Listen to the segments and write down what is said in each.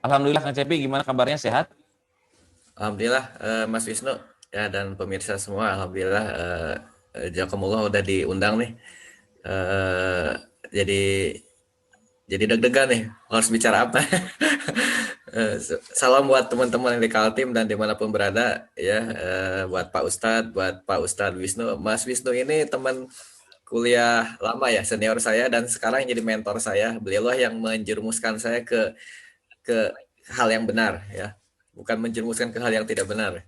Alhamdulillah Kang Cepi, gimana kabarnya, sehat? Alhamdulillah, Mas Wisnu ya dan pemirsa semua, alhamdulillah, jazakumullah udah diundang nih. Eh, jadi jadi deg-degan nih harus bicara apa. Salam buat teman-teman yang di Kaltim dan dimanapun berada ya, buat Pak Ustadz Wisnu. Mas Wisnu ini teman kuliah lama ya, senior saya dan sekarang jadi mentor saya. Beliaulah yang menjerumuskan saya ke hal yang benar ya, bukan menjerumuskan ke hal yang tidak benar.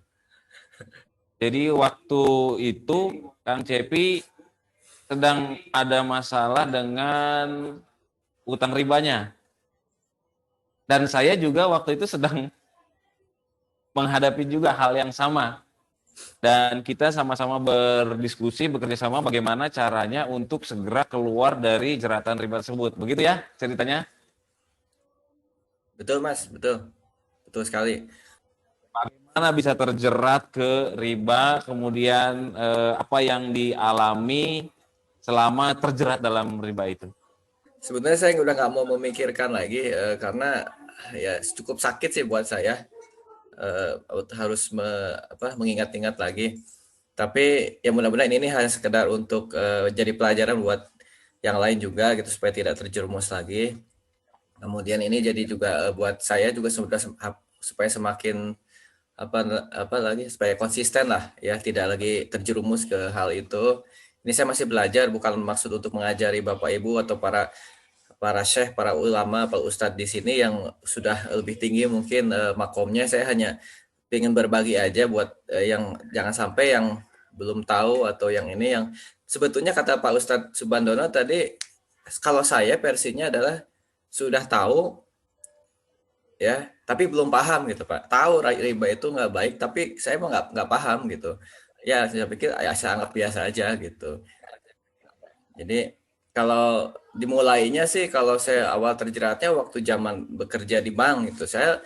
Jadi waktu itu Kang Cepi sedang ada masalah dengan utang ribanya. Dan saya juga waktu itu sedang menghadapi juga hal yang sama. Dan kita sama-sama berdiskusi, bekerja sama bagaimana caranya untuk segera keluar dari jeratan riba tersebut. Begitu ya ceritanya? Betul Mas, betul. Betul sekali. Bagaimana bisa terjerat ke riba, kemudian apa yang dialami selama terjerat dalam riba itu. Sebenarnya saya udah nggak mau memikirkan lagi, karena ya cukup sakit sih buat saya, harus mengingat-ingat lagi. Tapi ya mudah-mudahan ini hanya sekedar untuk jadi pelajaran buat yang lain juga gitu supaya tidak terjerumus lagi. Kemudian ini jadi juga buat saya juga supaya semakin apa apa lagi supaya konsisten lah ya, tidak lagi terjerumus ke hal itu. Ini saya masih belajar, bukan maksud untuk mengajari Bapak Ibu atau para para syekh, para ulama, para ustadz di sini yang sudah lebih tinggi mungkin makomnya. Saya hanya ingin berbagi aja buat yang jangan sampai yang belum tahu atau yang ini yang sebetulnya kata Pak Ustadz Subandono tadi, kalau saya versinya adalah sudah tahu ya tapi belum paham gitu Pak. Tahu riba itu nggak baik tapi saya mau nggak paham gitu. Ya saya pikir ya saya anggap biasa aja gitu. Jadi kalau dimulainya sih, kalau saya awal terjeratnya waktu zaman bekerja di bank itu. Saya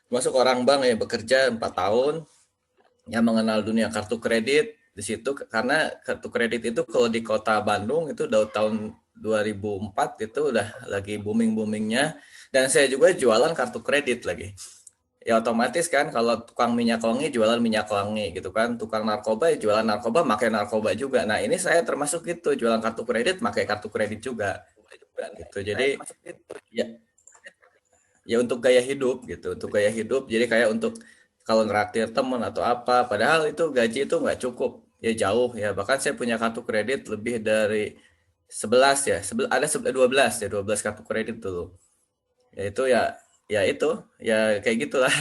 masuk orang bank ya, bekerja 4 tahun, yang mengenal dunia kartu kredit di situ karena kartu kredit itu kalau di kota Bandung itu udah tahun 2004 itu udah lagi booming-boomingnya, dan saya juga jualan kartu kredit lagi. Ya otomatis kan kalau tukang minyak wangi jualan minyak wangi gitu kan, tukang narkoba ya jualan narkoba, pakai narkoba juga. Nah ini saya termasuk itu, jualan kartu kredit pakai kartu kredit juga gitu. Jadi ya, ya untuk gaya hidup gitu, untuk gaya hidup. Jadi kayak untuk kalau neraktir temen atau apa, padahal itu gaji itu nggak cukup ya, jauh ya. Bahkan saya punya kartu kredit lebih dari 11 ya, ada 12 ya, 12 kartu kredit dulu. Ya itu ya, ya itu ya kayak gitulah.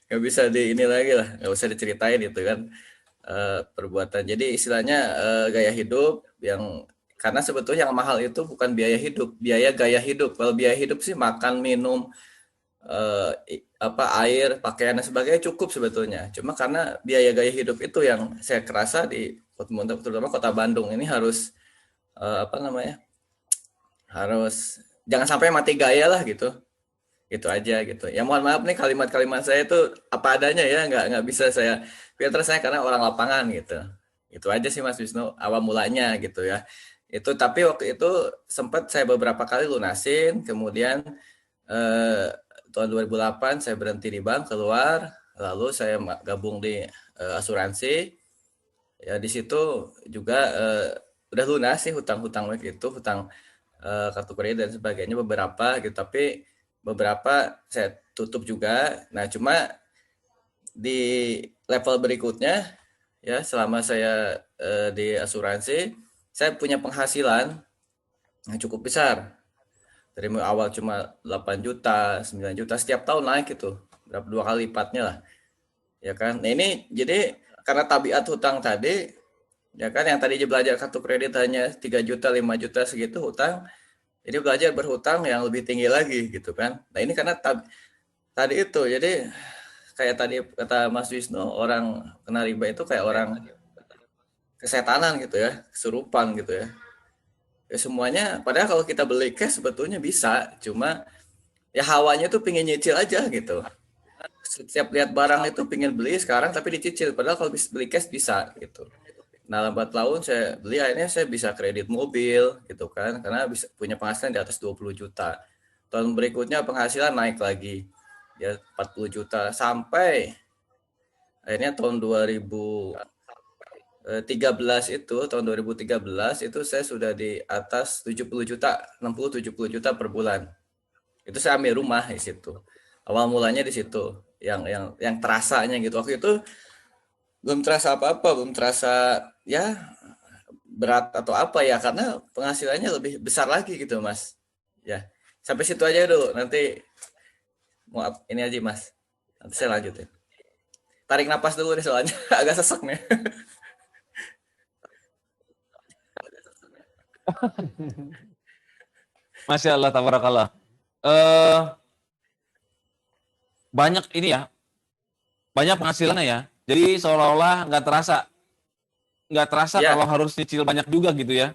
Nggak bisa di ini lagi lah, nggak usah diceritain gitu kan. Perbuatan jadi istilahnya gaya hidup yang, karena sebetulnya yang mahal itu bukan biaya hidup, biaya gaya hidup. Kalau biaya hidup sih makan minum, air, pakaian dan sebagainya cukup sebetulnya. Cuma karena biaya gaya hidup itu yang saya kerasa di terutama kota Bandung ini harus apa namanya, harus jangan sampai mati gaya lah gitu. Gitu aja gitu. Ya mohon maaf nih, kalimat-kalimat saya itu apa adanya ya, nggak bisa saya filter, saya karena orang lapangan gitu. Itu aja sih Mas Wisnu awal mulanya gitu ya. Itu tapi waktu itu sempat saya beberapa kali lunasin, kemudian eh, tahun 2008 saya berhenti di bank, keluar, lalu saya gabung di asuransi. Ya di situ juga udah lunas sih hutang-hutang itu, hutang kartu kredit dan sebagainya beberapa gitu, tapi beberapa saya tutup juga. Nah, cuma di level berikutnya ya, selama saya di asuransi, saya punya penghasilan yang cukup besar. Dari awal cuma 8 juta, 9 juta, setiap tahun naik itu. Berapa dua kali lipatnya lah. Ya kan? Nah, ini jadi karena tabiat hutang tadi, ya kan, yang tadinya belajar kartu kredit hanya 3 juta, 5 juta segitu hutang, jadi belajar berhutang yang lebih tinggi lagi gitu kan. Nah, ini karena tadi itu, jadi kayak tadi kata Mas Wisnu, orang kena riba itu kayak orang kesetanan gitu ya, kesurupan gitu ya. Ya semuanya, padahal kalau kita beli cash sebetulnya bisa, cuma ya hawanya tuh pingin nyicil aja gitu. Setiap lihat barang itu pingin beli sekarang tapi dicicil, padahal kalau bisa beli cash bisa gitu. Nah, lambat laun saya beli, akhirnya saya bisa kredit mobil gitu kan, karena bisa punya penghasilan di atas 20 juta. Tahun berikutnya penghasilan naik lagi. ya 40 juta sampai akhirnya tahun 2013 tahun 2013 itu saya sudah di atas 70 juta, 60-70 juta per bulan. Itu saya ambil rumah di situ. Awal mulanya di situ, yang terasanya gitu. Waktu itu belum terasa apa-apa, belum terasa ya berat atau apa ya, karena penghasilannya lebih besar lagi gitu Mas. Ya, sampai situ aja dulu. Nanti mau ini aja Mas. Nanti saya lanjutin. Tarik napas dulu nih soalnya agak sesek nih. Masya Allah, tabarakallah. Eh banyak ini ya, banyak penghasilannya ya. Jadi seolah-olah nggak terasa kalau Ya, harus nyicil banyak juga gitu ya.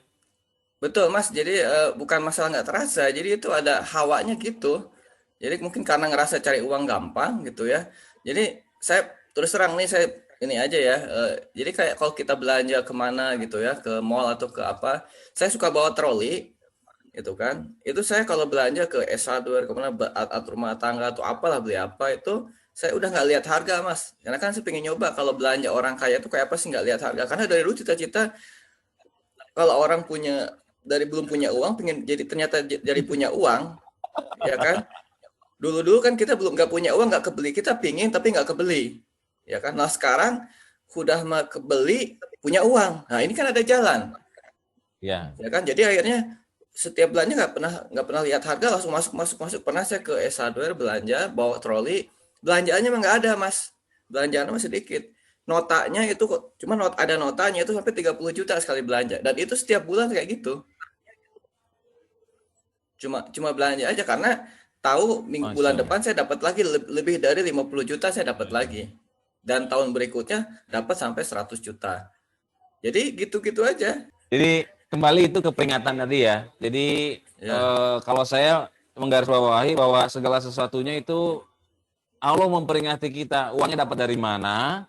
betul Mas. Jadi bukan masalah nggak terasa. Jadi itu ada hawanya gitu. Jadi mungkin karena ngerasa cari uang gampang gitu ya. Jadi saya terus terang nih, saya ini aja ya. Jadi kayak kalau kita belanja kemana gitu ya, ke mall atau ke apa, saya suka bawa troli gitu kan. Itu saya kalau belanja ke S Hardware kemana, atau rumah tangga atau apalah, beli apa itu, saya udah nggak lihat harga Mas. Karena kan saya pengen nyoba kalau belanja orang kaya itu kayak apa sih, nggak lihat harga. Karena dari dulu cita-cita kalau orang punya, dari belum punya uang pengen jadi, ternyata jadi punya uang, ya kan. Dulu-dulu kan kita belum, nggak punya uang, nggak kebeli, kita pingin tapi nggak kebeli, ya kan. Nah sekarang udah mah kebeli, punya uang, nah ini kan ada jalan, Ya. ya kan. Jadi akhirnya setiap belanja nggak pernah lihat harga, langsung masuk masuk masuk. Pernah saya ke S Hardware belanja bawa troli, belanjaannya emang nggak ada Mas, belanjaannya masih sedikit. Notanya itu kok cuma ada notanya itu sampai 30 juta sekali belanja, dan itu setiap bulan kayak gitu. Cuma cuma belanja aja karena tahu Masya bulan Allah. depan saya dapat lagi lebih dari 50 juta, saya dapat lagi. Dan tahun berikutnya dapat sampai 100 juta. Jadi gitu-gitu aja. Jadi kembali itu ke peringatan tadi ya. Jadi Ya, kalau saya menggarisbawahi bahwa segala sesuatunya itu Allah memperingati kita, uangnya dapat dari mana,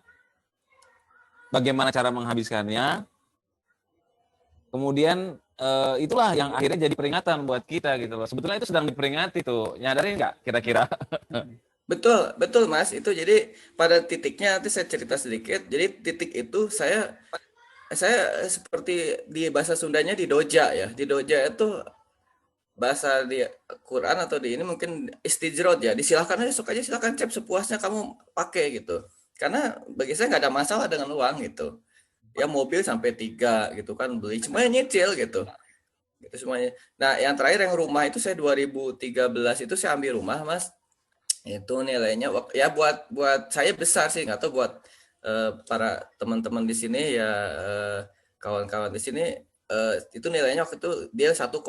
bagaimana cara menghabiskannya, kemudian itulah yang akhirnya jadi peringatan buat kita gitu loh. Sebetulnya itu sedang diperingati tuh, nyadarin nggak kira-kira? betul, betul Mas. Itu jadi pada titiknya nanti saya cerita sedikit. Jadi titik itu saya seperti di bahasa Sundanya di doja ya. Di doja itu bahasa di Quran atau di ini mungkin istijrod ya, disilahkan aja, sok aja silahkan cep sepuasnya kamu pakai gitu, karena bagi saya nggak ada masalah dengan uang gitu ya. Mobil sampai 3 gitu kan, beli semuanya nyicil gitu, gitu semuanya. Nah yang terakhir yang rumah itu saya 2013 itu saya ambil rumah Mas. Itu nilainya ya buat buat saya besar sih, nggak tahu buat para teman-teman di sini ya, kawan-kawan di sini, itu nilainya waktu itu dia 1,25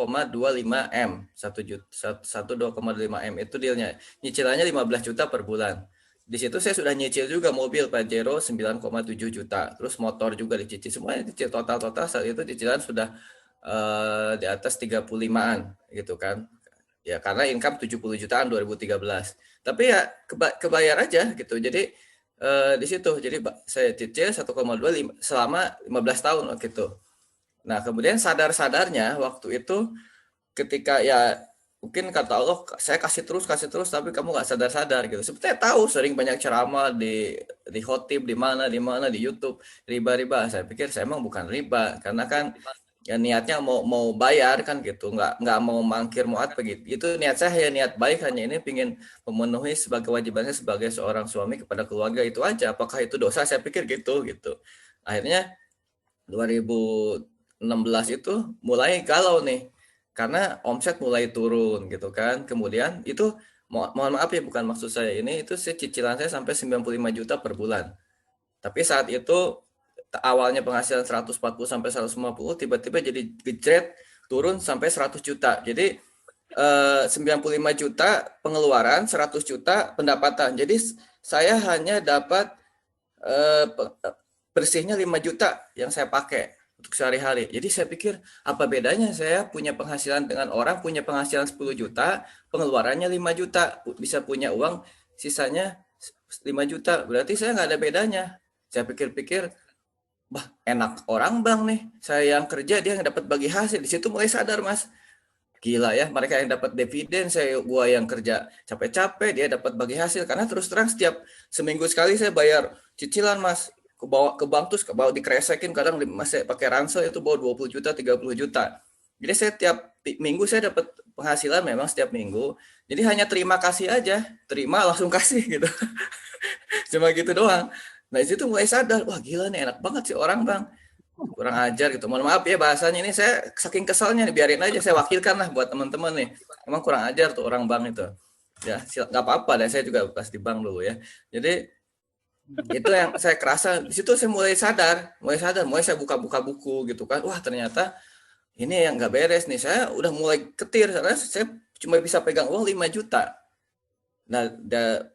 M, 2,25 M itu dealnya. Nyicilannya 15 juta per bulan. Di situ saya sudah nyicil juga mobil Pajero 9,7 juta. Terus motor juga dicicil, semuanya dicicil total-total saat itu cicilan sudah di atas 35-an gitu kan. Ya karena income 70 jutaan 2013. Tapi ya kebayar aja gitu. Jadi di situ. Jadi saya cicil 1,2 selama 15 tahun gitu. Nah, kemudian sadar-sadarnya waktu itu ketika ya mungkin kata Allah saya kasih terus tapi kamu nggak sadar-sadar gitu. Sebetulnya tahu, sering banyak ceramah di khotib di mana di YouTube, riba-riba. Saya pikir saya emang bukan riba karena kan ya niatnya mau mau bayar kan gitu, nggak mau mangkir mau apa gitu. Itu niat saya, ya niat baik, hanya ini pingin memenuhi sebagai wajibannya sebagai seorang suami kepada keluarga, itu aja. Apakah itu dosa, saya pikir gitu gitu. Akhirnya 2016 itu mulai galau nih karena omset mulai turun gitu kan. Kemudian itu mohon maaf ya, bukan maksud saya ini, itu cicilan saya sampai 95 juta per bulan. Tapi saat itu awalnya penghasilan 140 sampai 150, tiba-tiba jadi gejret turun sampai 100 juta. Jadi 95 juta pengeluaran, 100 juta pendapatan. Jadi saya hanya dapat bersihnya 5 juta yang saya pakai untuk sehari-hari. Jadi saya pikir apa bedanya saya punya penghasilan dengan orang punya penghasilan 10 juta, pengeluarannya 5 juta, bisa punya uang sisanya 5 juta. Berarti saya nggak ada bedanya. Saya pikir-pikir, bah enak orang bang nih, saya yang kerja dia yang dapat bagi hasil. Di situ mulai sadar Mas. gila ya, mereka yang dapat dividen, gua yang kerja capek-capek, dia dapat bagi hasil. Karena terus terang setiap seminggu sekali saya bayar cicilan Mas, bawa ke bank terus bawa dikresekin, kadang masih pakai ransel itu bawa 20 juta, 30 juta. Jadi saya tiap minggu saya dapat penghasilan memang setiap minggu. Jadi hanya terima kasih aja, terima langsung kasih gitu. Cuma gitu doang. Nah, di situ mulai sadar, wah gila nih enak banget sih orang Bang. Kurang ajar gitu. Mohon maaf ya bahasanya ini, saya saking keselnya nih, biarin aja saya wakilkan lah buat teman-teman nih. Emang kurang ajar tuh orang bank itu. Ya, nggak apa-apa deh, saya juga pas di bank dulu ya. Jadi itu yang saya kerasa di situ, saya mulai saya buka-buka buku gitu kan. Wah, ternyata ini yang nggak beres nih. Saya udah mulai ketir karena saya cuma bisa pegang uang 5 juta. Nah,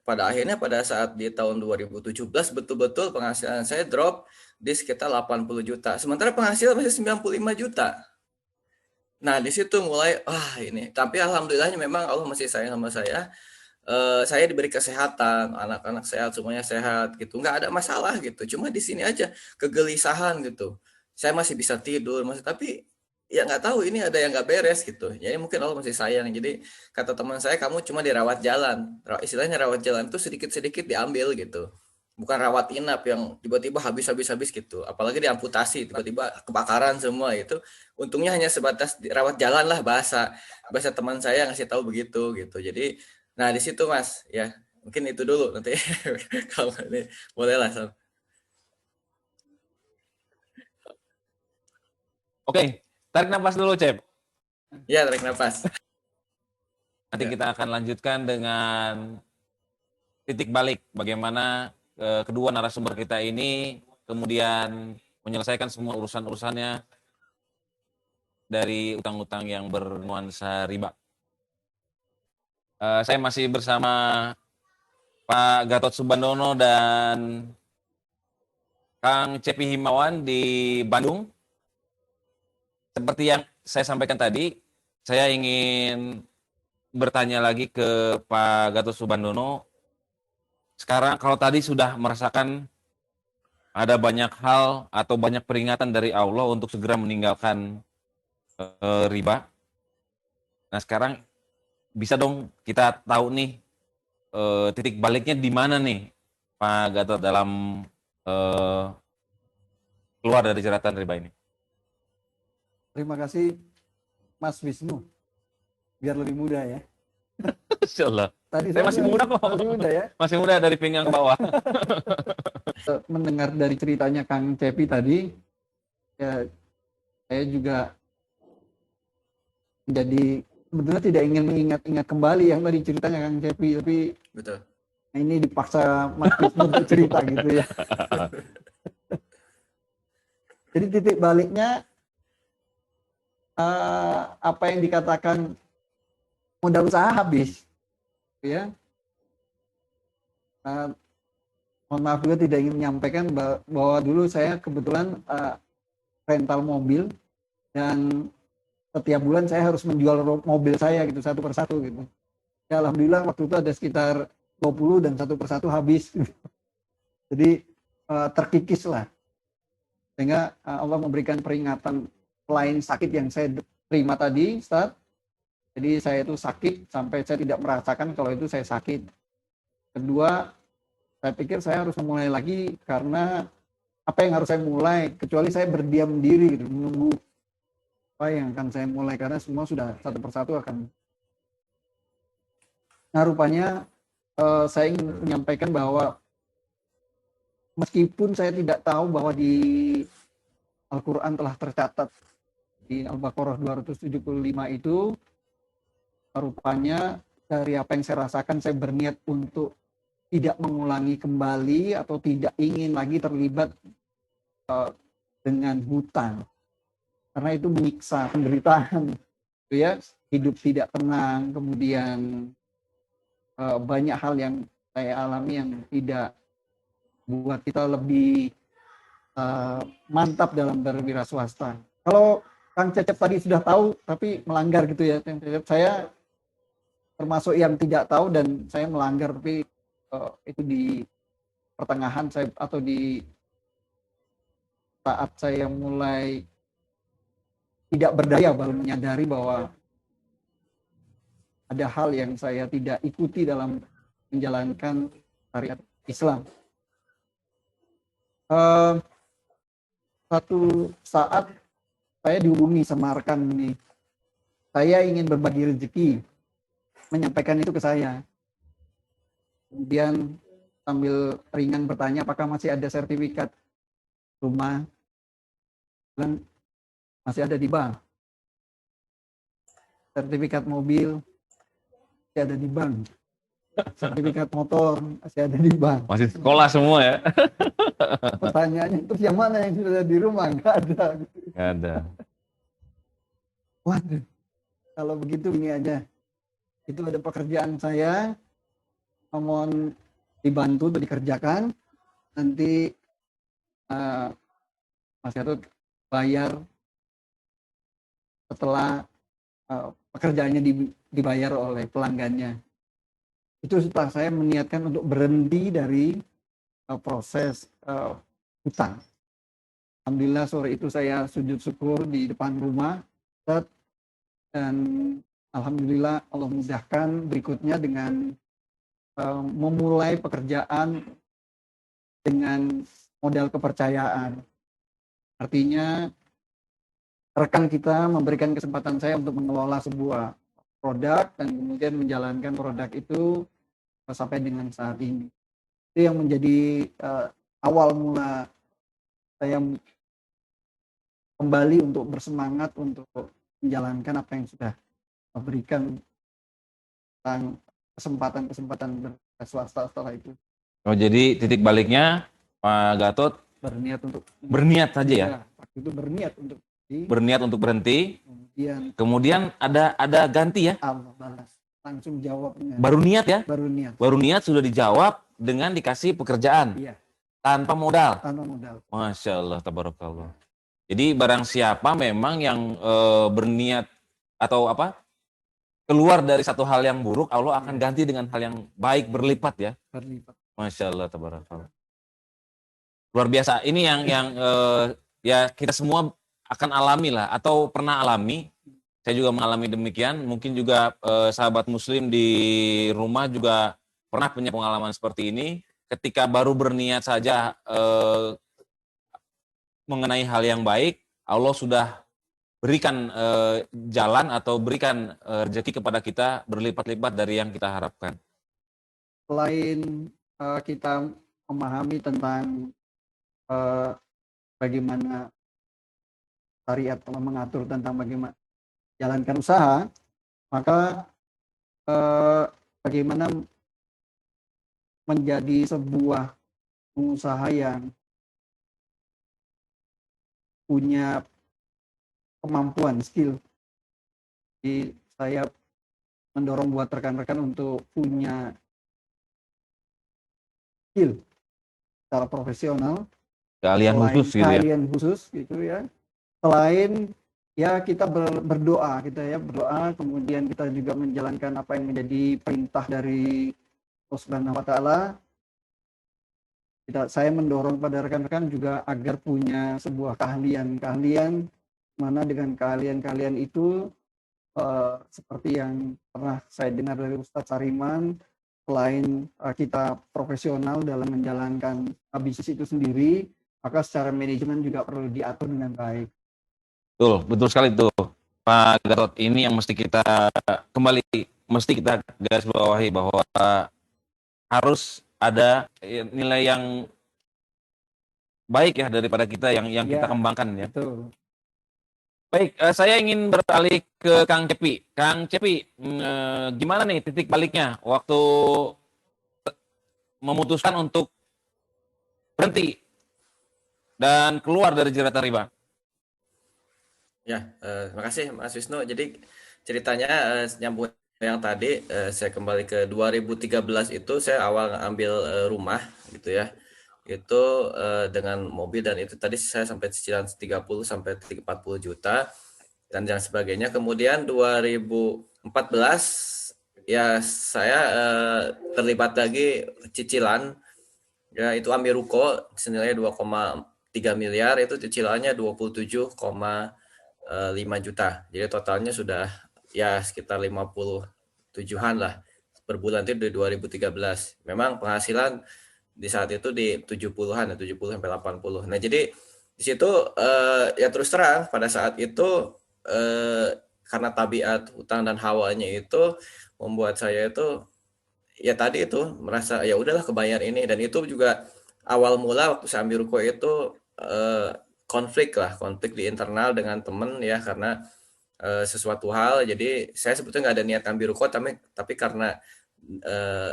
pada akhirnya pada saat di tahun 2017 betul-betul penghasilan saya drop di sekitar 80 juta. Sementara penghasilan masih 95 juta. Nah, di situ mulai, ini. Tapi alhamdulillahnya memang Allah masih sayang sama saya. Saya diberi kesehatan, anak-anak sehat, semuanya sehat gitu. Nggak ada masalah gitu. Cuma di sini aja kegelisahan gitu. Saya masih bisa tidur, tapi ya nggak tahu ini ada yang nggak beres gitu. Jadi mungkin Allah masih sayang. Jadi kata teman saya, kamu cuma dirawat jalan. Istilahnya rawat jalan itu sedikit-sedikit diambil gitu. Bukan rawat inap yang tiba-tiba habis gitu. Apalagi diamputasi, tiba-tiba kebakaran semua itu. Untungnya hanya sebatas rawat jalan lah, bahasa teman saya ngasih tahu begitu gitu. Jadi, nah di situ Mas ya, mungkin itu dulu nanti kalau ini boleh lah. Oke, tarik nafas dulu, Cep. Ya, tarik nafas. Nanti Ya. kita akan lanjutkan dengan titik balik bagaimana kedua narasumber kita ini kemudian menyelesaikan semua urusan-urusannya dari utang-utang yang bernuansa riba. Saya masih bersama Pak Gatot Subandono dan Kang Cepi Himawan di Bandung. Seperti yang saya sampaikan tadi, saya ingin bertanya lagi ke Pak Gatot Subandono. Sekarang kalau tadi sudah merasakan ada banyak hal atau banyak peringatan dari Allah untuk segera meninggalkan riba. Nah sekarang bisa dong kita tahu nih titik baliknya di mana nih Pak Gatot dalam keluar dari jeratan riba ini. Terima kasih Mas Wisnu. Biar lebih mudah ya. Insyaallah. Tadi Saya masih muda kok. Masih muda ya. Masih muda dari pinggang ke bawah. Mendengar dari ceritanya Kang Cepi tadi, ya saya juga jadi sebetulnya tidak ingin mengingat-ingat kembali yang tadi ceritanya Kang Cepi, tapi Betul. ini dipaksa Mas Wisnu untuk cerita gitu ya. Jadi titik baliknya apa yang dikatakan modal usaha habis, ya. Mohon maaf juga tidak ingin menyampaikan bahwa dulu saya kebetulan rental mobil dan setiap bulan saya harus menjual mobil saya gitu satu persatu gitu. Ya alhamdulillah waktu itu ada sekitar 20 dan satu persatu habis. Jadi terkikis lah. Sehingga Allah memberikan peringatan selain sakit yang saya terima tadi, Ustaz. Jadi saya itu sakit sampai saya tidak merasakan kalau itu saya sakit. Kedua, saya pikir saya harus memulai lagi karena apa yang harus saya mulai, kecuali saya berdiam diri gitu, menunggu apa yang akan saya mulai karena semua sudah satu persatu akan. Nah rupanya saya ingin menyampaikan bahwa meskipun saya tidak tahu bahwa di Al-Quran telah tercatat di Al-Baqarah 275 itu, rupanya dari apa yang saya rasakan saya berniat untuk tidak mengulangi kembali atau tidak ingin lagi terlibat dengan hutang, karena itu menyiksa, penderitaan, ya, hidup tidak tenang, kemudian banyak hal yang saya alami yang tidak buat kita lebih mantap dalam berwira swasta. Kalau Kang Cecep tadi sudah tahu tapi melanggar gitu ya, Kang Cecep, saya termasuk yang tidak tahu dan saya melanggar, tapi itu di pertengahan saya atau di saat saya mulai tidak berdaya baru menyadari bahwa ada hal yang saya tidak ikuti dalam menjalankan syariat Islam. Satu saat saya dihubungi sama rekan ini, saya ingin berbagi rezeki, menyampaikan itu ke saya. Kemudian sambil ringan bertanya apakah masih ada sertifikat rumah, dan masih ada di bank. Sertifikat mobil masih ada di bank. Sertifikat motor masih ada di bank. Masih sekolah semua ya? Pertanyaannya, terus yang mana yang sudah di rumah? Nggak ada. Nggak ada. Waduh, kalau begitu ini aja. Itu ada pekerjaan saya, mohon dibantu untuk dikerjakan. Nanti Mas Gatot bayar setelah pekerjaannya dibayar oleh pelanggannya. Itu setelah saya meniatkan untuk berhenti dari proses hutang. Alhamdulillah sore itu saya sujud syukur di depan rumah, dan alhamdulillah Allah mudahkan berikutnya dengan memulai pekerjaan dengan modal kepercayaan. Artinya rekan kita memberikan kesempatan saya untuk mengelola sebuah produk dan kemudian menjalankan produk itu sampai dengan saat ini. Itu yang menjadi awal mula saya kembali untuk bersemangat untuk menjalankan apa yang sudah berikan tentang kesempatan-kesempatan swasta setelah itu. Oh, jadi titik baliknya Pak Gatot berniat saja ya? Waktu itu berniat untuk berniat untuk berhenti. Kemudian ada ganti ya? Allah balas. Langsung jawabnya. Baru niat ya? Baru niat. Baru niat sudah dijawab dengan dikasih pekerjaan. Iya. Tanpa modal. Tanpa modal. Masya Allah, tabarakallah. Jadi barang siapa memang yang berniat atau keluar dari satu hal yang buruk, Allah akan ganti dengan hal yang baik berlipat ya. Berlipat. Masya Allah, tabarakallah. Luar biasa. Ini yang ya kita semua akan alami lah atau pernah alami. Saya juga mengalami demikian. Mungkin juga sahabat muslim di rumah juga pernah punya pengalaman seperti ini. Ketika baru berniat saja mengenai hal yang baik, Allah sudah berikan jalan atau berikan rezeki kepada kita berlipat-lipat dari yang kita harapkan. Selain kita memahami tentang bagaimana syariat mengatur tentang bagaimana jalankan usaha, maka bagaimana menjadi sebuah pengusaha yang punya kemampuan, skill. Jadi saya mendorong buat rekan-rekan untuk punya skill secara profesional, Keahlian khusus gitu ya. Keahlian khusus gitu ya. Selain ya kita berdoa, berdoa, kemudian kita juga menjalankan apa yang menjadi perintah dari Allah Subhanahu wa taala. Saya mendorong pada rekan-rekan juga agar punya sebuah keahlian mana dengan keahlian itu seperti yang pernah saya dengar dari Ustadz Sariman, selain kita profesional dalam menjalankan bisnis itu sendiri, maka secara manajemen juga perlu diatur dengan baik. Betul sekali tuh Pak Gatot. Ini yang mesti kita garis bawahi bahwa harus ada nilai yang baik ya daripada kita yang kita kembangkan ya. Betul. Baik, saya ingin beralih ke Kang Cepi. Kang Cepi, gimana nih titik baliknya waktu memutuskan untuk berhenti dan keluar dari jeratan riba? Ya, terima kasih Mas Wisnu. Jadi ceritanya nyambung yang tadi, saya kembali ke 2013 itu saya awal ambil rumah gitu ya. Itu dengan mobil, dan itu tadi saya sampai cicilan 30 sampai 40 juta dan yang sebagainya. Kemudian 2014 ya saya terlibat lagi cicilan, ya itu ambil ruko senilai 2,3 miliar, itu cicilannya 27,5 juta. Jadi totalnya sudah ya sekitar 50 27-an lah per bulan itu di 2013. Memang penghasilan di saat itu di 70-an, 70 sampai 80. Nah, jadi di situ ya terus terang pada saat itu karena tabiat hutang dan hawanya itu membuat saya itu ya tadi itu merasa ya udahlah kebayar ini, dan itu juga awal mula waktu saya ambil ruko itu konflik di internal dengan temen ya, karena sesuatu hal. Jadi saya sebetulnya nggak ada niat ambil ruko, tapi karena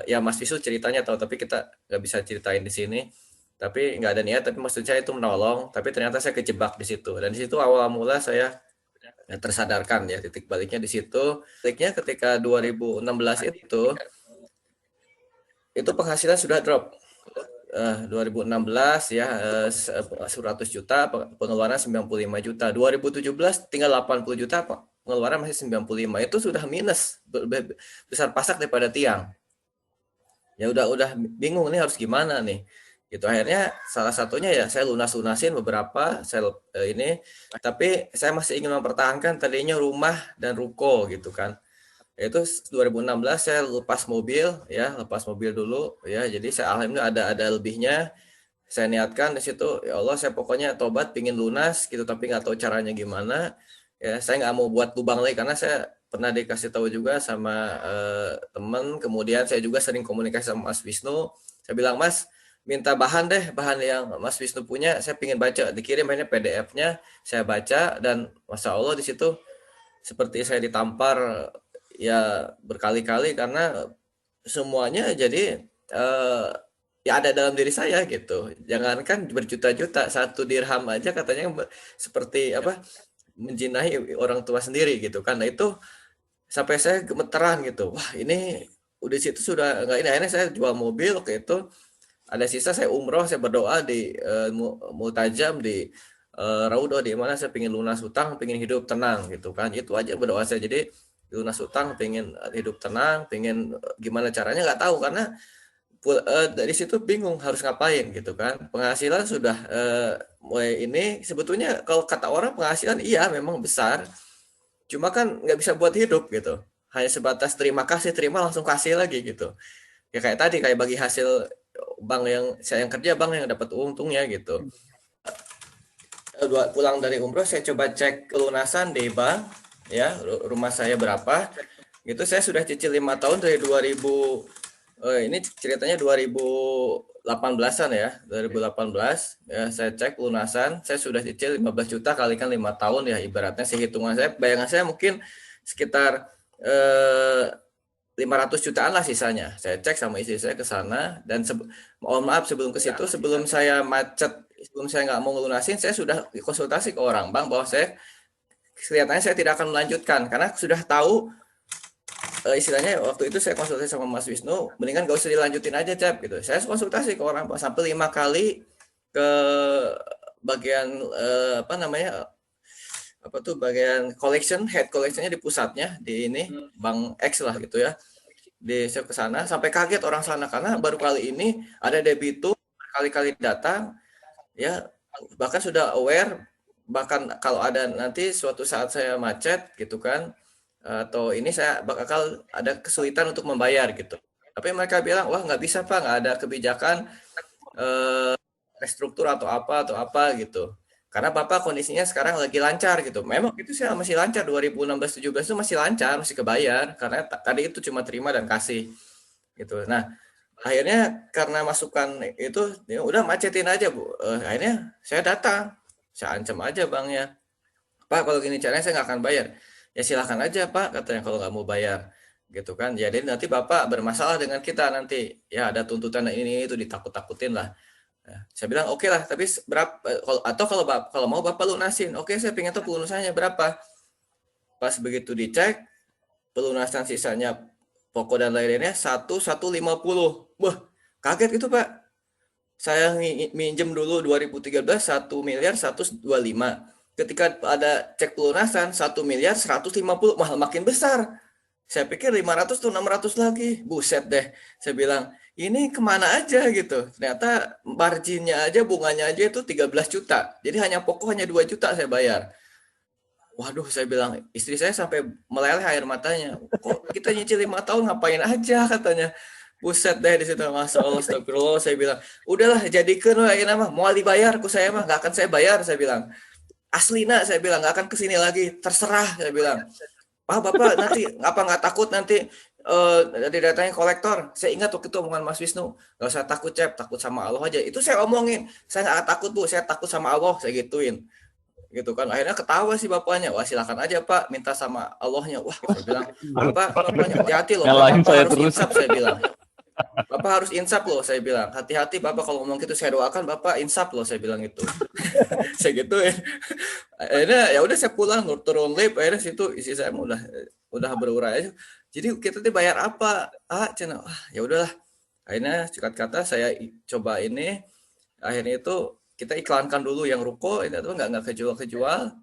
ya Mas Visu ceritanya tahu, tapi kita nggak bisa ceritain di sini. Tapi nggak ada niat, tapi maksud saya itu menolong. Tapi ternyata saya kejebak di situ, dan di situ awal mula saya tersadarkan ya, titik baliknya di situ. Titiknya ketika 2016 itu penghasilan sudah drop. 2016 ya 100 juta, pengeluaran 95 juta. 2017 tinggal 80 juta, pengeluaran masih 95. Itu sudah minus, besar pasak daripada tiang. Ya udah bingung nih harus gimana nih. Gitu, akhirnya salah satunya ya saya lunasin beberapa ini, tapi saya masih ingin mempertahankan tadinya rumah dan ruko gitu kan. Itu 2016 saya lepas mobil dulu ya, jadi saya alhamdulillah ada lebihnya. Saya niatkan di situ, ya Allah saya pokoknya tobat pingin lunas gitu, tapi nggak tahu caranya gimana ya. Saya nggak mau buat lubang lagi, karena saya pernah dikasih tahu juga sama teman. Kemudian saya juga sering komunikasi sama Mas Wisnu. Saya bilang, Mas minta bahan yang Mas Wisnu punya, saya pingin baca. Dikirim ini PDF-nya, saya baca, dan Masya Allah di situ seperti saya ditampar ya berkali-kali, karena semuanya jadi ya ada dalam diri saya gitu. Jangankan berjuta-juta, 1 dirham aja katanya seperti apa, menjinahi orang tua sendiri gitu kan. Nah itu sampai saya gemeteran gitu. Wah ini udah situ sudah enggak, ini akhirnya saya jual mobil. Waktu itu ada sisa, saya umroh, saya berdoa di Multajam, di Raudhah, di mana saya pengen lunas hutang, pengen hidup tenang gitu kan. Itu aja berdoa saya. Jadi lunas hutang, pengen hidup tenang, pengen gimana caranya nggak tahu, karena dari situ bingung harus ngapain gitu kan. Penghasilan sudah mulai ini, sebetulnya kalau kata orang penghasilan iya memang besar, cuma kan nggak bisa buat hidup gitu, hanya sebatas terima kasih, terima langsung kasih lagi gitu ya. Kayak tadi, kayak bagi hasil bank yang saya kerja, bank yang dapat untungnya gitu. Pulang dari umroh saya coba cek kelunasan di bank ya, rumah saya berapa gitu. Saya sudah cicil 5 tahun dari 2000, ini ceritanya 2018-an ya, 2018 ya, saya cek lunasan, saya sudah cicil 15 juta kalikan 5 tahun ya, ibaratnya hitungan saya, bayangan saya mungkin sekitar 500 jutaan lah sisanya. Saya cek sama istri saya ke sana, dan mohon maaf sebelum ke situ, sebelum saya macet, sebelum saya nggak mau ngelunasin, saya sudah konsultasi ke orang bank bahwa saya kelihatannya saya tidak akan melanjutkan, karena sudah tahu istilahnya waktu itu saya konsultasi sama Mas Wisnu, mendingan gak usah dilanjutin aja Cap gitu. Saya konsultasi ke orang bank sampai 5 kali ke bagian apa namanya, apa tuh, bagian collection, head collectionnya di pusatnya, di ini Bank X lah gitu ya. Saya ke sana sampai kaget orang sana, karena baru kali ini ada debitur kali-kali datang ya, bahkan sudah aware, bahkan kalau ada nanti suatu saat saya macet gitu kan, atau ini saya bakal ada kesulitan untuk membayar gitu. Tapi mereka bilang, wah nggak bisa Pak, nggak ada kebijakan restruktur atau apa gitu. Karena Bapak kondisinya sekarang lagi lancar gitu. Memang itu saya masih lancar, 2016-17 itu masih lancar, masih kebayar. Karena tadi itu cuma terima dan kasih gitu. Nah, akhirnya karena masukan itu, ya udah macetin aja Bu. Akhirnya saya datang, saya ancam aja banknya. Pak, kalau gini caranya saya nggak akan bayar. Ya silahkan aja Pak, katanya, kalau nggak mau bayar gitu kan. Jadi nanti Bapak bermasalah dengan kita nanti. Ya ada tuntutan ini itu, ditakut-takutin lah. Nah, saya bilang oke lah, tapi berapa, atau kalau mau Bapak lunasin. Oke, saya pengen tahu pelunasannya berapa. Pas begitu dicek, pelunasan sisanya pokok dan lain-lainnya 1,150. Wah, kaget itu Pak. Saya minjem dulu 2013 1 miliar 125. Ketika ada cek pelunasan 1 miliar 150, makin besar. Saya pikir 500 tuh 600 lagi. Buset deh. Saya bilang, ini kemana aja gitu. Ternyata marginnya aja, bunganya aja itu 13 juta. Jadi hanya pokok hanya 2 juta saya bayar. Waduh, saya bilang, istri saya sampai meleleh air matanya. Kok kita nyicil 5 tahun ngapain aja katanya. Buset deh di situ, Masya Allah, astagfirullah. Saya bilang, udahlah jadikan lah ini mah. Mau dibayar, ku saya mah nggak akan saya bayar. Saya bilang, aslina saya bilang nggak akan kesini lagi. Terserah saya bilang. Pak, Bapak nanti apa nggak takut nanti didatangin kolektor? Saya ingat waktu itu omongan Mas Wisnu, nggak usah takut Cep, takut sama Allah aja. Itu saya omongin, saya nggak takut Bu, saya takut sama Allah, saya gituin. Gitu kan, akhirnya ketawa sih bapaknya. Wah silakan aja Pak, minta sama Allahnya. Wah saya bilang, bapaknya hati-hati loh, Nyalahin Bapak saya harus terus. insaf saya bilang. Bapak harus insaf loh, saya bilang. Hati-hati Bapak kalau ngomong gitu, saya doakan Bapak insaf loh, saya bilang gitu. Saya gituin. Akhirnya ya udah saya pulang turun lift, akhirnya situ isi saya udah berurai aja. Jadi kita tuh bayar apa? Cina. Ya udahlah. Akhirnya singkat kata saya coba ini. Akhirnya itu kita iklankan dulu yang ruko, itu tuh nggak kejual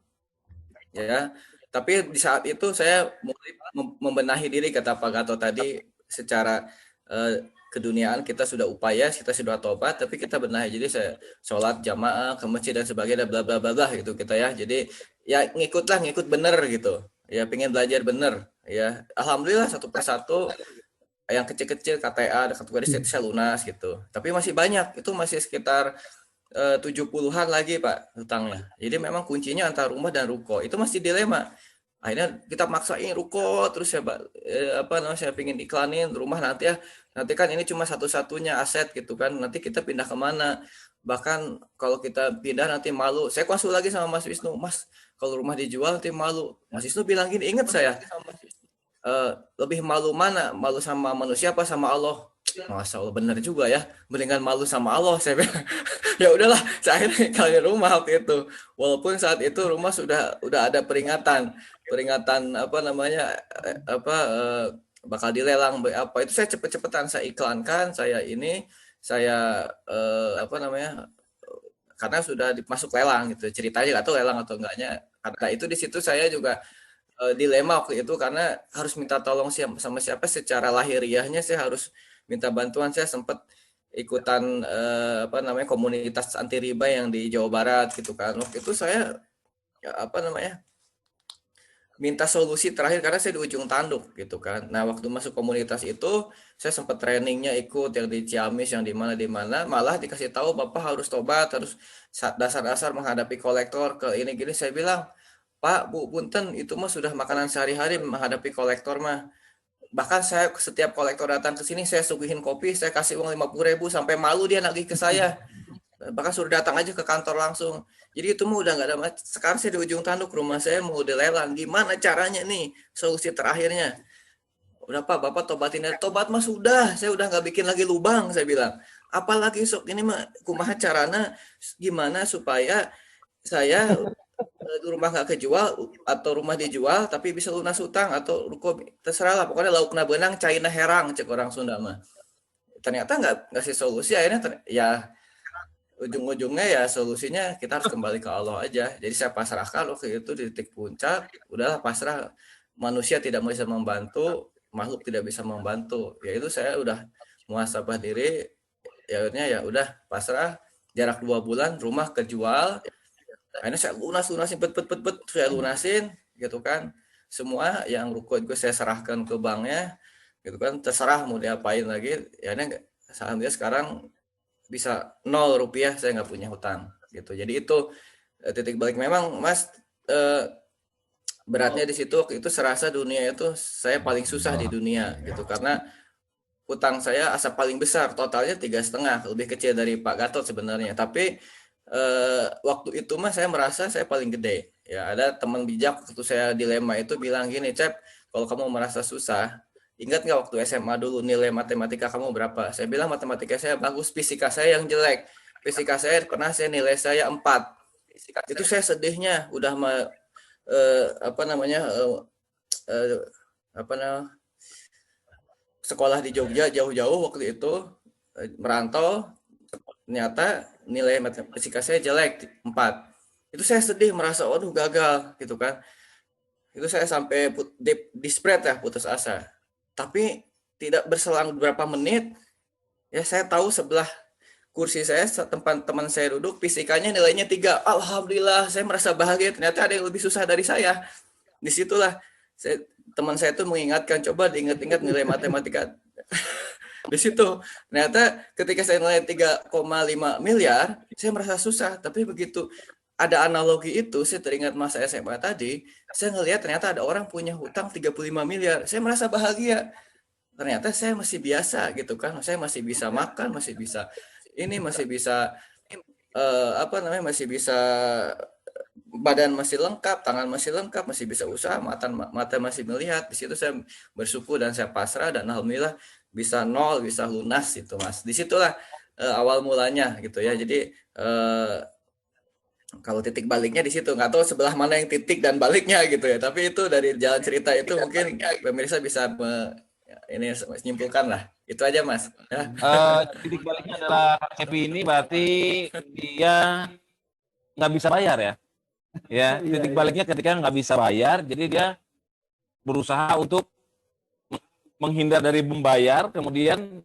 ya. Tapi di saat itu saya mulai membenahi diri kata Pak Gatot tadi secara keduniaan kita sudah upaya, kita sudah tobat, tapi kita benahi. Jadi saya sholat jamaah ke masjid dan sebagainya, bla bla bla gitu kita ya. Jadi ya ngikut bener gitu. Ya pengen belajar bener ya. Alhamdulillah satu persatu yang kecil-kecil KTA kartu kredit saya lunas gitu. Tapi masih banyak, itu masih sekitar 70-an lagi Pak hutangnya. Jadi memang kuncinya antara rumah dan ruko. Itu masih dilema. Akhirnya kita maksain ruko terus ya Pak, saya pengen iklanin rumah nanti ya. Nanti kan ini cuma satu-satunya aset gitu kan. Nanti kita pindah kemana? Bahkan kalau kita pindah nanti malu. Saya konsul lagi sama Mas Wisnu. Mas, kalau rumah dijual nanti malu. Mas Wisnu bilang gini, ingat saya. Lebih malu mana? Malu sama manusia apa sama Allah? Masya Allah benar juga ya. Mendingan malu sama Allah saya bilang. Ya udahlah, saya akhirnya kali rumah waktu itu. Walaupun saat itu rumah udah ada peringatan apa namanya bakal dilelang apa itu saya cepet-cepetan saya iklankan saya apa namanya karena sudah masuk lelang gitu ceritanya atau lelang atau enggaknya karena itu di situ saya juga dilema waktu itu karena harus minta tolong sama siapa secara lahiriahnya saya harus minta bantuan. Saya sempat ikutan apa namanya komunitas anti riba yang di Jawa Barat gitu kan. Waktu itu saya apa namanya minta solusi terakhir karena saya di ujung tanduk gitu kan. Nah waktu masuk komunitas itu saya sempat trainingnya ikut yang di Ciamis yang di mana malah dikasih tahu Bapak harus tobat harus dasar-dasar menghadapi kolektor ke ini gini. Saya bilang Pak Bu punten itu mah sudah makanan sehari-hari menghadapi kolektor mah. Bahkan saya setiap kolektor datang ke sini saya suguhin kopi, saya kasih uang 50.000 sampai malu dia nagih ke saya. Bahkan suruh datang aja ke kantor langsung. Jadi itu mah udah nggak ada. Sekarang saya di ujung tanduk rumah saya mau dilelang. Gimana caranya nih solusi terakhirnya? Udah Pak, Bapak tobatin aja. Tobat mah sudah, saya udah nggak bikin lagi lubang saya bilang. Apalagi sok ini mah kumaha carana gimana supaya saya rumah nggak kejual atau rumah dijual tapi bisa lunas utang atau ruko terserah lah pokoknya laukna benang caina herang cek orang Sunda mah ternyata nggak ngasih solusi akhirnya ya ujung-ujungnya ya solusinya kita harus kembali ke Allah aja. Jadi saya pasrahkan waktu itu di titik puncak udahlah pasrah manusia tidak bisa membantu makhluk tidak bisa membantu ya itu saya udah muhasabah diri ya akhirnya ya udah pasrah jarak 2 bulan rumah kejual. Akhirnya saya lunasin saya lunasin gitu kan semua yang ruko itu saya serahkan ke banknya gitu kan terserah mau diapain lagi ya ini alhamdulillah sekarang bisa 0 rupiah saya nggak punya hutang gitu. Jadi itu titik balik memang Mas beratnya di situ waktu itu serasa dunia itu saya paling susah di dunia gitu karena hutang saya asap paling besar totalnya 3,5 lebih kecil dari Pak Gatot sebenarnya tapi waktu itu mah saya merasa saya paling gede ya ada teman bijak waktu saya dilema itu bilang gini Cep kalau kamu merasa susah ingat nggak waktu SMA dulu nilai matematika kamu berapa saya bilang matematika saya bagus fisika saya yang jelek fisika saya pernah saya nilai saya 4 itu saya sedihnya udah apa namanya apa namanya sekolah di Jogja jauh-jauh waktu itu merantau ternyata nilai matematika saya jelek 4 itu saya sedih merasa waduh gagal gitu kan itu saya sampai desperate ya putus asa tapi tidak berselang beberapa menit ya saya tahu sebelah kursi saya tempat teman saya duduk fisikanya nilainya 3. Alhamdulillah, saya merasa bahagia. Ternyata ada yang lebih susah dari saya. Disitulah teman saya tuh mengingatkan, coba diingat-ingat nilai matematika. Di situ ternyata ketika saya nilai 3,5 miliar, saya merasa susah. Tapi begitu ada analogi itu, saya teringat masa SMA tadi, saya ngelihat ternyata ada orang punya hutang 35 miliar. Saya merasa bahagia. Ternyata saya masih biasa gitu kan. Saya masih bisa makan, masih bisa ini, masih bisa masih bisa, badan masih lengkap, tangan masih lengkap, masih bisa usaha, mata masih melihat. Di situ saya bersyukur dan saya pasrah, dan alhamdulillah bisa nol, bisa lunas itu Mas. Disitulah awal mulanya gitu ya. Jadi kalau titik baliknya di situ, nggak tahu sebelah mana yang titik dan baliknya gitu ya. Tapi itu dari jalan cerita itu mungkin pemirsa bisa ini menyimpulkan lah. Itu aja Mas. Ya. Titik baliknya adalah Kang Cepi ini berarti dia nggak bisa bayar ya. Ya, titik baliknya ketika nggak bisa bayar, jadi dia berusaha untuk menghindar dari membayar, kemudian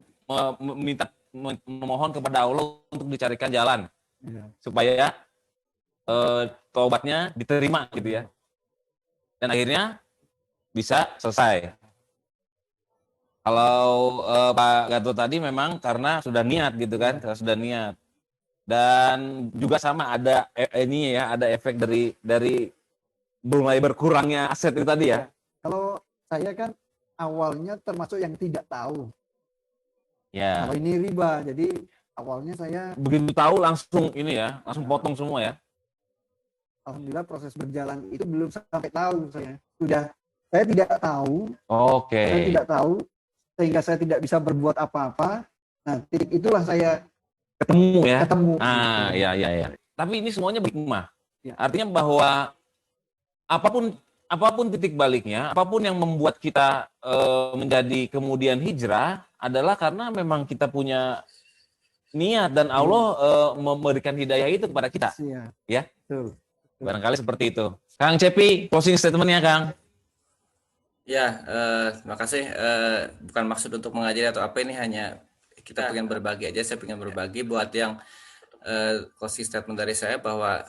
memohon kepada Allah untuk dicarikan jalan supaya tobatnya diterima gitu ya, dan akhirnya bisa selesai. Kalau Pak Gatot tadi memang karena sudah niat gitu kan, karena sudah niat, dan juga sama ada ini ya, ada efek dari mulai berkurangnya aset itu tadi ya. Kalau saya kan awalnya termasuk yang tidak tahu Ya. kalau ini riba, jadi awalnya saya Begitu tahu langsung ini ya, langsung potong semua ya. alhamdulillah proses berjalan itu belum sampai tahu saya tidak tahu. Oke. Saya tidak tahu sehingga saya tidak bisa berbuat apa-apa. Nah, titik itulah saya Ketemu ya. ketemu. Ah, ya. Tapi ini semuanya berhikmah. Ya. Artinya bahwa apapun titik baliknya, apapun yang membuat kita menjadi kemudian hijrah adalah karena memang kita punya niat dan Allah memberikan hidayah itu kepada kita. Ya. Betul. Barangkali seperti itu. Kang Cepi, closing statement-nya Kang. Ya, terima kasih. Bukan maksud untuk mengajari atau apa, ini hanya kita pengen berbagi aja. Saya pengen berbagi buat yang closing statement dari saya, bahwa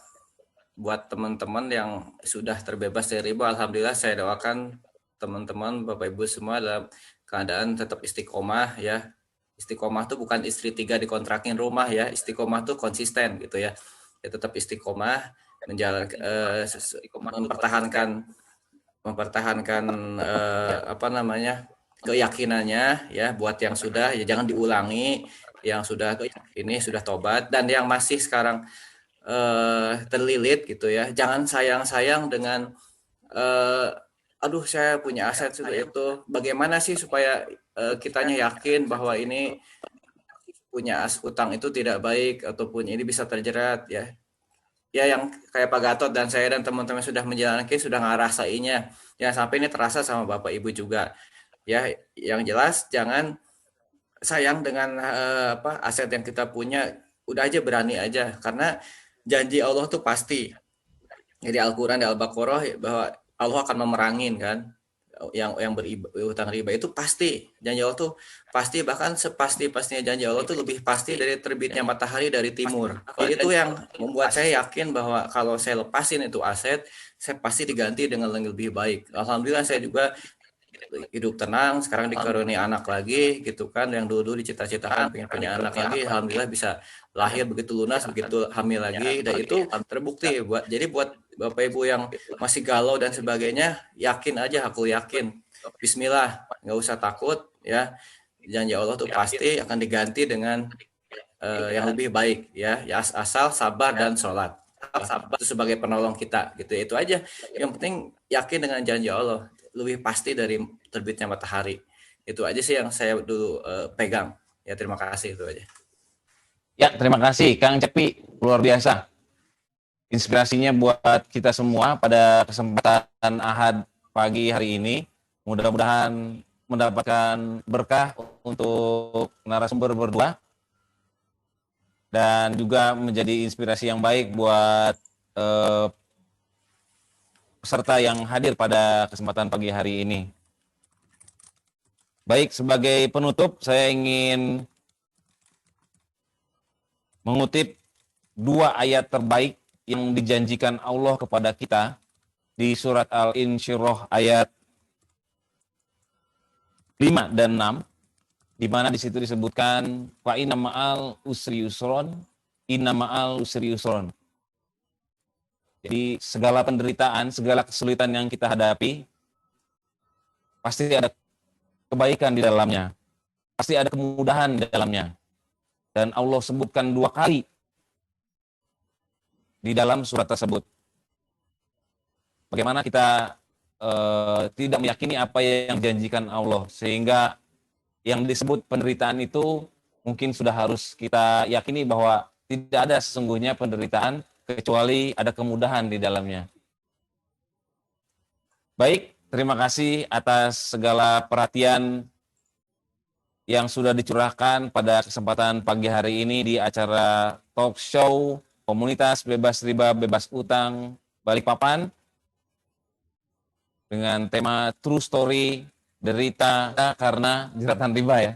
buat teman-teman yang sudah terbebas dari riba, alhamdulillah saya doakan teman-teman, Bapak Ibu semua dalam keadaan tetap istiqomah ya. Istiqomah itu bukan istri 3 dikontrakin rumah ya. Istiqomah itu konsisten gitu ya. Ya tetap istiqomah, mempertahankan keyakinannya ya. Buat yang sudah ya jangan diulangi, yang sudah ini sudah tobat, dan yang masih sekarang terlilit gitu ya, jangan sayang-sayang dengan aduh saya punya aset itu. Bagaimana sih supaya kitanya yakin bahwa ini punya utang itu tidak baik ataupun ini bisa terjerat ya. Ya yang kayak Pak Gatot dan saya dan teman-teman sudah menjalankan, sudah ngerasainnya. Jangan sampai ini terasa sama Bapak Ibu juga. Ya, yang jelas jangan sayang dengan aset yang kita punya. Udah aja, berani aja, karena janji Allah tuh pasti. Jadi Al-Quran di Al-Baqarah bahwa Allah akan memerangin kan yang berutang riba itu pasti. Janji Allah tuh pasti, bahkan sepasti-pastinya janji Allah tuh lebih pasti dari terbitnya matahari dari timur. Jadi itu yang membuat saya yakin bahwa kalau saya lepasin itu aset, saya pasti diganti dengan yang lebih baik. Alhamdulillah saya juga hidup tenang, sekarang dikaruniai anak lagi gitu kan, yang dulu dicita-citakan pengen punya anak lagi, alhamdulillah bisa lahir begitu lunas, begitu hamil lagi, dan itu terbukti. Jadi buat Bapak Ibu yang masih galau dan sebagainya, yakin aja, aku yakin, bismillah, nggak usah takut ya, janji Allah tuh pasti akan diganti dengan yang lebih baik ya, asal sabar dan sholat. Itu sebagai penolong kita gitu. Itu aja, yang penting yakin dengan janji Allah lebih pasti dari terbitnya matahari. Itu aja sih yang saya dulu pegang ya. Terima kasih, itu aja. Ya, terima kasih Kang Cepi, luar biasa inspirasinya buat kita semua pada kesempatan Ahad pagi hari ini. Mudah-mudahan mendapatkan berkah untuk narasumber berdua, dan juga menjadi inspirasi yang baik buat peserta yang hadir pada kesempatan pagi hari ini. Baik, sebagai penutup saya ingin mengutip dua ayat terbaik yang dijanjikan Allah kepada kita di surat Al-Insyirah ayat 5 dan 6, di mana di situ disebutkan fa inna ma'al usri yusron, inna ma'al usri yusron. Jadi segala penderitaan, segala kesulitan yang kita hadapi pasti ada kebaikan di dalamnya. Pasti ada kemudahan di dalamnya. Dan Allah sebutkan 2 kali di dalam surat tersebut. Bagaimana kita tidak meyakini apa yang dijanjikan Allah, sehingga yang disebut penderitaan itu mungkin sudah harus kita yakini bahwa tidak ada sesungguhnya penderitaan kecuali ada kemudahan di dalamnya. Baik, terima kasih atas segala perhatian yang sudah dicurahkan pada kesempatan pagi hari ini di acara talk show Komunitas Bebas Riba Bebas Utang Balikpapan dengan tema True Story Derita karena Jeratan Riba ya.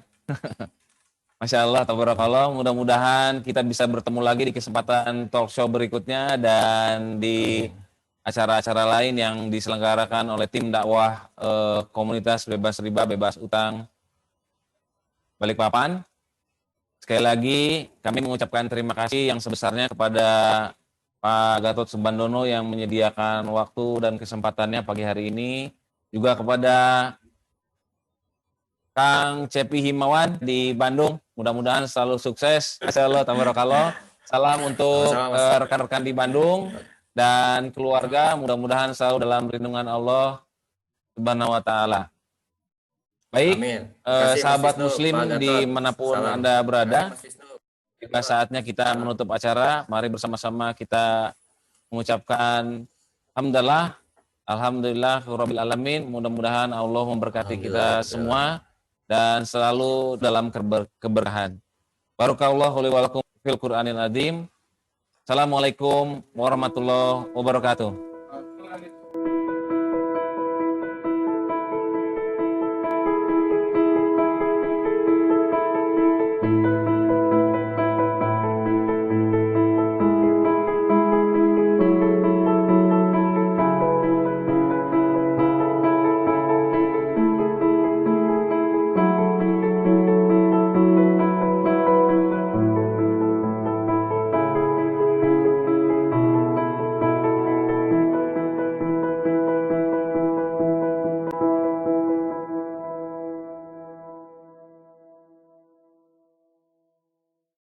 Masya Allah, tabarakallah. Mudah-mudahan kita bisa bertemu lagi di kesempatan talk show berikutnya dan di acara-acara lain yang diselenggarakan oleh tim dakwah Komunitas Bebas Riba Bebas Utang Balikpapan. Sekali lagi kami mengucapkan terima kasih yang sebesarnya kepada Pak Gatot Subhandono yang menyediakan waktu dan kesempatannya pagi hari ini. Juga kepada Kang Cepi Himawan di Bandung. Mudah-mudahan selalu sukses. Masyaallah, tabarakallah. Salam untuk rekan-rekan di Bandung dan keluarga. Mudah-mudahan selalu dalam lindungan Allah Subhanahu wa taala. Baik, Amin. Terima kasih, Mas sahabat Wisnu, Muslim Pak Gatot. dimanapun Salam. Anda berada, Mas Wisnu. tiba saatnya kita menutup acara. Mari bersama-sama kita mengucapkan Alhamdulillah, Alhamdulillah, Rabbil Alamin. Mudah-mudahan Allah memberkati kita semua dan selalu dalam keberkahan. Barakallahu li wa lakum fil Qur'anil Azim. Assalamualaikum warahmatullahi wabarakatuh.